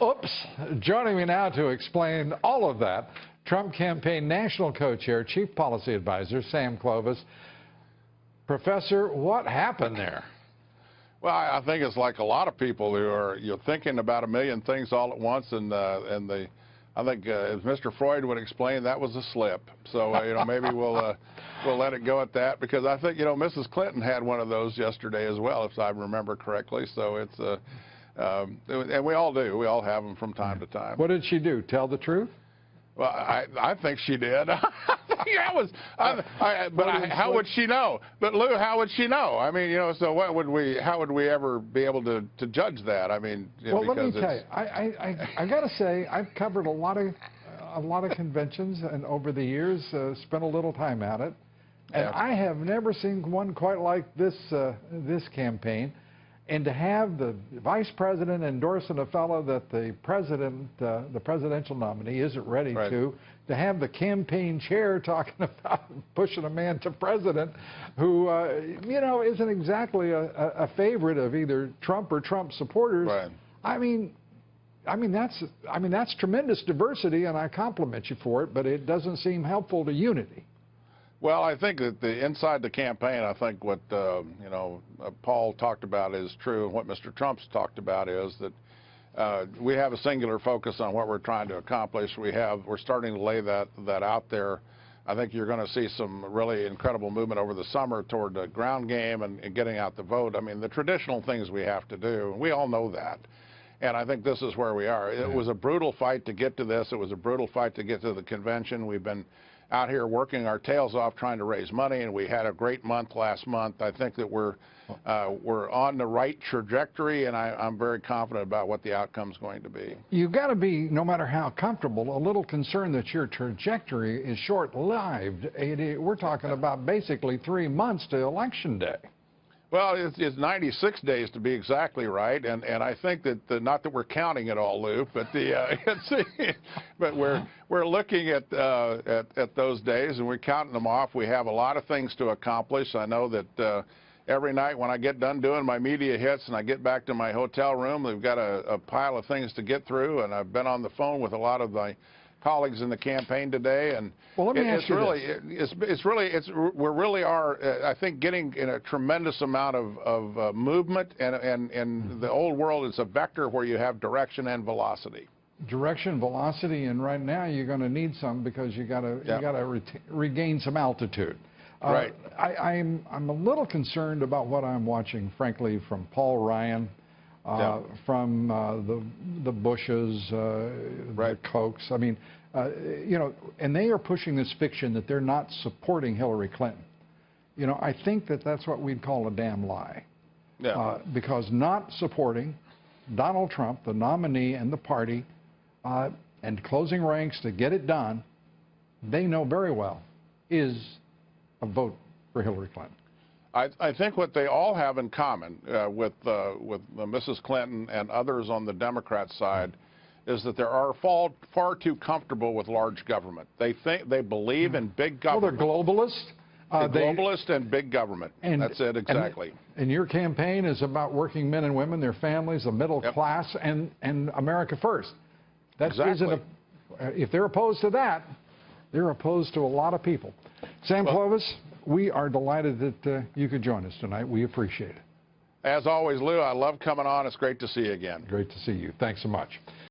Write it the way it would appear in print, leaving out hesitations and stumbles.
Oops. Joining me now to explain all of that, Trump campaign national co-chair, chief policy advisor, Sam Clovis. Professor, what happened there? Well, I think it's like a lot of people who are thinking about a million things all at once, and I think as Mr. Freud would explain, that was a slip. So maybe we'll let it go at that, because I think Mrs. Clinton had one of those yesterday as well, if I remember correctly. So it's and we all do. We all have them from time to time. What did she do? Tell the truth? Well, I think she did. How would she know? But Lou, how would she know? I mean, so what would we? How would we ever be able to judge that? I mean, well, let me tell you, I got to say, I've covered a lot of conventions, and over the years, spent a little time at it, and I have never seen one quite like this campaign. And to have the vice president endorsing a fellow that the presidential nominee isn't ready to have the campaign chair talking about pushing a man to president who, isn't exactly a favorite of either Trump or Trump supporters. Right. I mean that's tremendous diversity, and I compliment you for it, but it doesn't seem helpful to unity. Well, I think that inside the campaign, I think what Paul talked about is true, and what Mr. Trump's talked about is that we have a singular focus on what we're trying to accomplish. We're starting to lay that out there. I think you're going to see some really incredible movement over the summer toward the ground game and getting out the vote. I mean, the traditional things we have to do, and we all know that. And I think this is where we are. It was a brutal fight to get to this. It was a brutal fight to get to the convention. We've been out here working our tails off trying to raise money, and we had a great month last month. I think that we're on the right trajectory, and I'm very confident about what the outcome's going to be. You've got to be, no matter how comfortable, a little concerned that your trajectory is short-lived. We're talking about basically 3 months to Election Day. Well, it's 96 days to be exactly right, and I think that not that we're counting it all, Lou, but but we're looking at those days, and we're counting them off. We have a lot of things to accomplish. I know that every night when I get done doing my media hits and I get back to my hotel room, we've got a pile of things to get through, and I've been on the phone with a lot of my colleagues in the campaign today, and well, let me ask you we really are, I think, getting in a tremendous amount of movement, and the old world is a vector where you have direction and velocity. Direction, velocity, and right now you're going to need some, because you got to regain some altitude. Right. I'm a little concerned about what I'm watching, frankly, from Paul Ryan. From the Bushes, the Kochs. I mean, and they are pushing this fiction that they're not supporting Hillary Clinton. I think that's what we'd call a damn lie. Yeah. Because not supporting Donald Trump, the nominee, and the party, and closing ranks to get it done, they know very well, is a vote for Hillary Clinton. I think what they all have in common with Mrs. Clinton and others on the Democrat side is that they are far too comfortable with large government. They believe in big government. Well, they're globalists. Globalist and big government. And that's it, exactly. And your campaign is about working men and women, their families, the middle class, and America first. That isn't if they're opposed to that, they're opposed to a lot of people. Sam Clovis, we are delighted that you could join us tonight. We appreciate it. As always, Lou, I love coming on. It's great to see you again. Great to see you. Thanks so much.